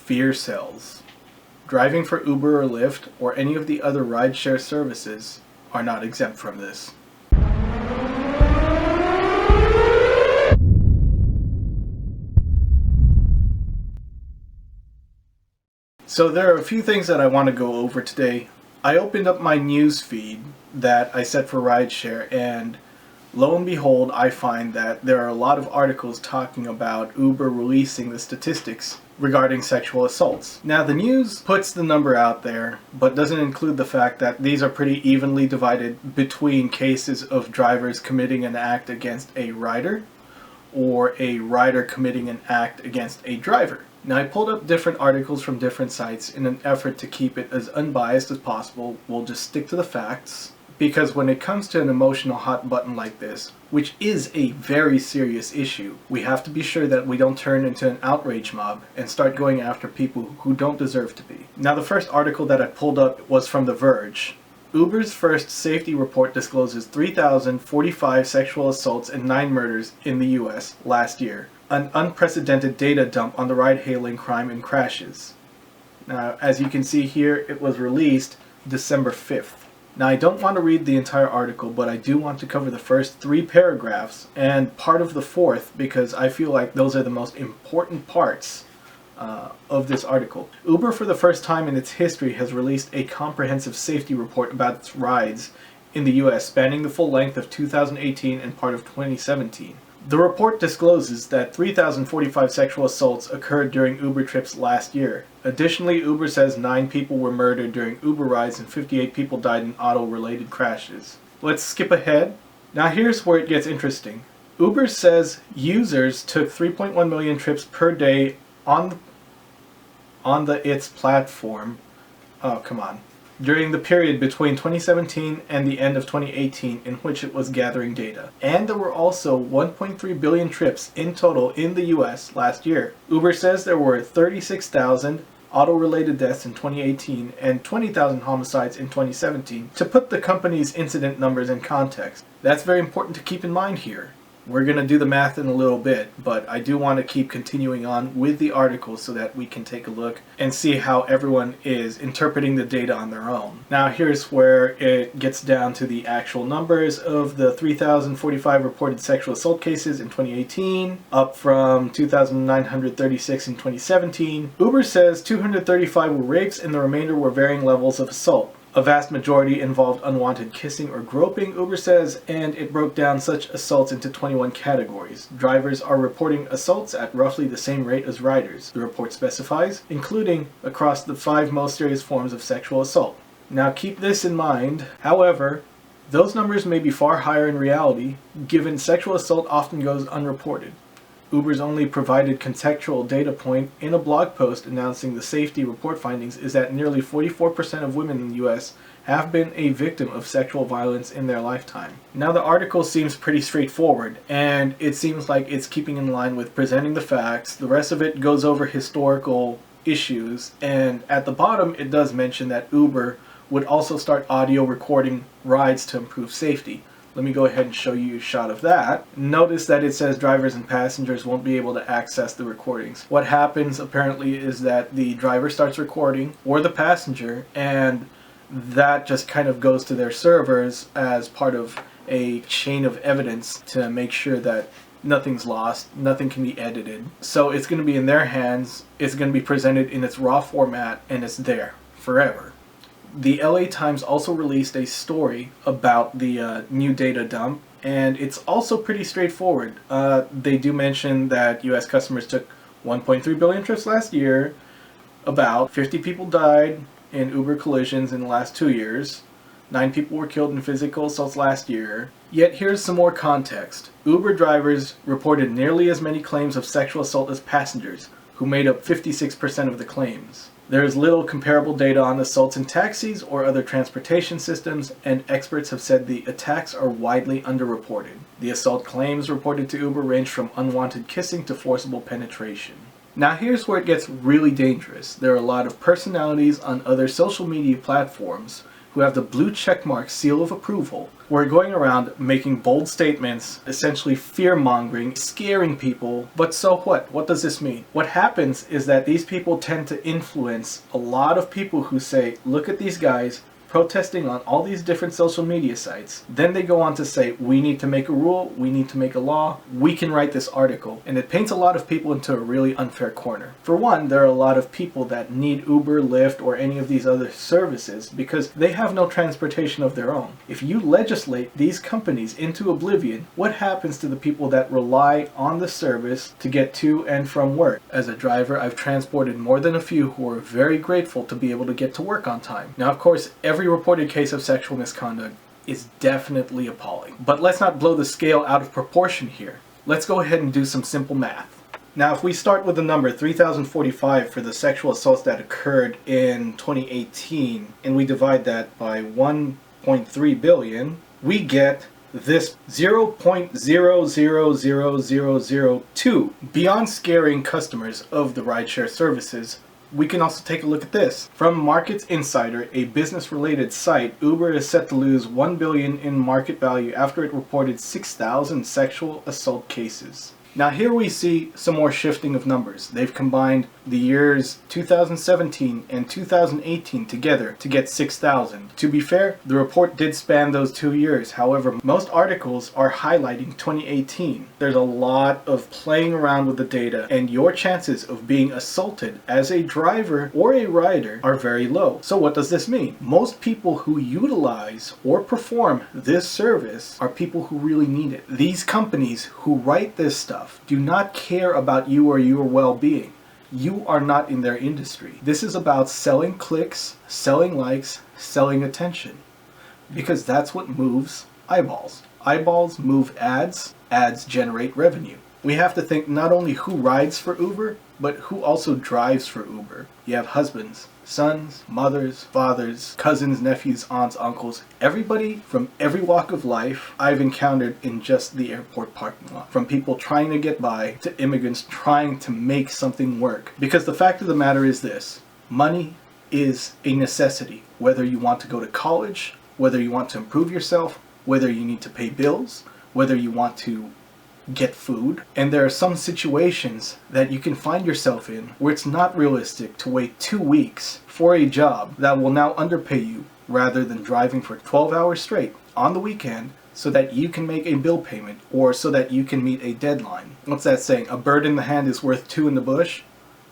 Fear sells. Driving for Uber or Lyft or any of the other rideshare services are not exempt from this. So there are a few things that I want to go over today. I opened up my news feed that I set for rideshare, and lo and behold, I find that there are a lot of articles talking about Uber releasing the statistics regarding sexual assaults. Now, the news puts the number out there, but doesn't include the fact that these are pretty evenly divided between cases of drivers committing an act against a rider or a rider committing an act against a driver. Now, I pulled up different articles from different sites in an effort to keep it as unbiased as possible. We'll just stick to the facts, because when it comes to an emotional hot button like this, which is a very serious issue, we have to be sure that we don't turn into an outrage mob and start going after people who don't deserve to be. Now, the first article that I pulled up was from The Verge. Uber's first safety report discloses 3,045 sexual assaults and 9 murders in the US last year, an unprecedented data dump on the ride-hailing crime and crashes. Now, as you can see here, it was released December 5th. Now, I don't want to read the entire article, but I do want to cover the first 3 paragraphs and part of the 4th, because I feel like those are the most important parts of this article. Uber, for the first time in its history, has released a comprehensive safety report about its rides in the US, spanning the full length of 2018 and part of 2017. The report discloses that 3,045 sexual assaults occurred during Uber trips last year. Additionally, Uber says 9 people were murdered during Uber rides and 58 people died in auto-related crashes. Let's skip ahead. Now here's where it gets interesting. Uber says users took 3.1 million trips per day on its platform. Oh, come on. During the period between 2017 and the end of 2018 in which it was gathering data. And there were also 1.3 billion trips in total in the US last year. Uber says there were 36,000 auto-related deaths in 2018 and 20,000 homicides in 2017. To put the company's incident numbers in context, that's very important to keep in mind here. We're going to do the math in a little bit, but I do want to keep continuing on with the article so that we can take a look and see how everyone is interpreting the data on their own. Now here's where it gets down to the actual numbers of the 3,045 reported sexual assault cases in 2018, up from 2,936 in 2017. Uber says 235 were rapes and the remainder were varying levels of assault. A vast majority involved unwanted kissing or groping, Uber says, and it broke down such assaults into 21 categories. Drivers are reporting assaults at roughly the same rate as riders, the report specifies, including across the 5 most serious forms of sexual assault. Now keep this in mind, however, those numbers may be far higher in reality, given sexual assault often goes unreported. Uber's only provided contextual data point in a blog post announcing the safety report findings is that nearly 44% of women in the US have been a victim of sexual violence in their lifetime. Now the article seems pretty straightforward, and it seems like it's keeping in line with presenting the facts. The rest of it goes over historical issues, and at the bottom it does mention that Uber would also start audio recording rides to improve safety. Let me go ahead and show you a shot of that. Notice that it says drivers and passengers won't be able to access the recordings. What happens apparently is that the driver starts recording, or the passenger, and that just kind of goes to their servers as part of a chain of evidence to make sure that nothing's lost, nothing can be edited. So it's going to be in their hands, it's going to be presented in its raw format, and it's there forever. The LA Times also released a story about the new data dump, and it's also pretty straightforward. They do mention that US customers took 1.3 billion trips last year, about 50 people died in Uber collisions in the last 2 years, 9 people were killed in physical assaults last year. Yet here's some more context. Uber drivers reported nearly as many claims of sexual assault as passengers, who made up 56% of the claims. There is little comparable data on assaults in taxis or other transportation systems, and experts have said the attacks are widely underreported. The assault claims reported to Uber range from unwanted kissing to forcible penetration. Now here's where it gets really dangerous. There are a lot of personalities on other social media platforms who have the blue checkmark seal of approval, who are going around making bold statements, essentially fear-mongering, scaring people. But so what? What does this mean? What happens is that these people tend to influence a lot of people who say, look at these guys protesting on all these different social media sites. Then they go on to say, we need to make a rule, we need to make a law, we can write this article. And it paints a lot of people into a really unfair corner. For one, there are a lot of people that need Uber, Lyft, or any of these other services because they have no transportation of their own. If you legislate these companies into oblivion, what happens to the people that rely on the service to get to and from work? As a driver, I've transported more than a few who are very grateful to be able to get to work on time. Now, of course, every reported case of sexual misconduct is definitely appalling. But let's not blow the scale out of proportion here. Let's go ahead and do some simple math. Now, if we start with the number 3,045 for the sexual assaults that occurred in 2018, and we divide that by 1.3 billion, we get this 0.000002. Beyond scaring customers of the rideshare services, we can also take a look at this. From Markets Insider, a business-related site, Uber is set to lose $1 billion in market value after it reported 6,000 sexual assault cases. Now here we see some more shifting of numbers. They've combined the years 2017 and 2018 together to get 6,000. To be fair, the report did span those 2 years. However, most articles are highlighting 2018. There's a lot of playing around with the data, and your chances of being assaulted as a driver or a rider are very low. So what does this mean? Most people who utilize or perform this service are people who really need it. These companies who write this stuff do not care about you or your well-being. You are not in their industry. This is about selling clicks, selling likes, selling attention. Because that's what moves eyeballs. Eyeballs move ads, ads generate revenue. We have to think not only who rides for Uber, but who also drives for Uber. You have husbands, sons, mothers, fathers, cousins, nephews, aunts, uncles, everybody from every walk of life I've encountered in just the airport parking lot. From people trying to get by to immigrants trying to make something work. Because the fact of the matter is this, money is a necessity. Whether you want to go to college, whether you want to improve yourself, whether you need to pay bills, whether you want to get food. And there are some situations that you can find yourself in where it's not realistic to wait 2 weeks for a job that will now underpay you rather than driving for 12 hours straight on the weekend so that you can make a bill payment or so that you can meet a deadline. What's that saying? A bird in the hand is worth two in the bush?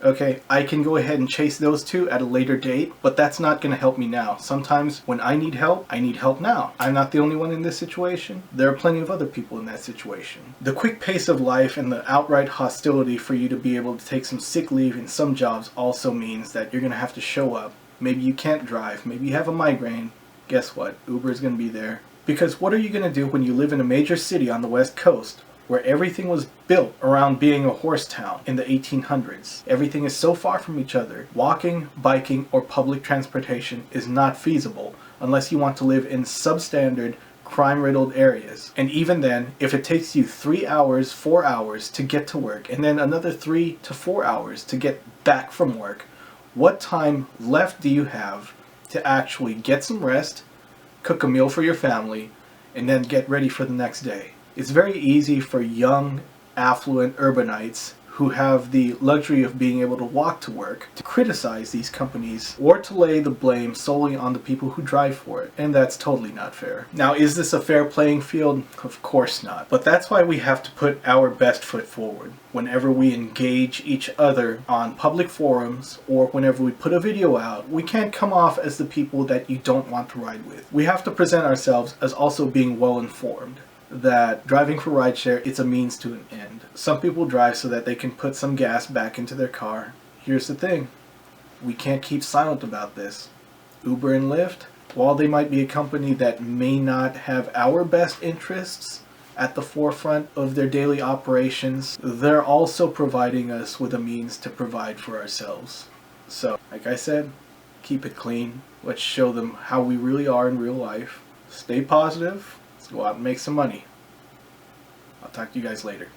Okay, I can go ahead and chase those two at a later date, but that's not going to help me now. Sometimes when I need help now. I'm not the only one in this situation. There are plenty of other people in that situation. The quick pace of life and the outright hostility for you to be able to take some sick leave in some jobs also means that you're going to have to show up. Maybe you can't drive. Maybe you have a migraine. Guess what? Uber is going to be there. Because what are you going to do when you live in a major city on the West Coast, where everything was built around being a horse town in the 1800s. Everything is so far from each other. Walking, biking, or public transportation is not feasible unless you want to live in substandard, crime-riddled areas. And even then, if it takes you 3 hours, 4 hours to get to work, and then another 3 to 4 hours to get back from work, what time left do you have to actually get some rest, cook a meal for your family, and then get ready for the next day? It's very easy for young, affluent urbanites who have the luxury of being able to walk to work to criticize these companies or to lay the blame solely on the people who drive for it. And that's totally not fair. Now, is this a fair playing field? Of course not. But that's why we have to put our best foot forward whenever we engage each other on public forums or whenever we put a video out. We can't come off as the people that you don't want to ride with. We have to present ourselves as also being well informed. That driving for rideshare, it's a means to an end. Some people drive so that they can put some gas back into their car. Here's the thing. We can't keep silent about this. Uber and Lyft, while they might be a company that may not have our best interests at the forefront of their daily operations, they're also providing us with a means to provide for ourselves. So, like I said, keep it clean. Let's show them how we really are in real life. Stay positive. Let's go out and make some money. I'll talk to you guys later.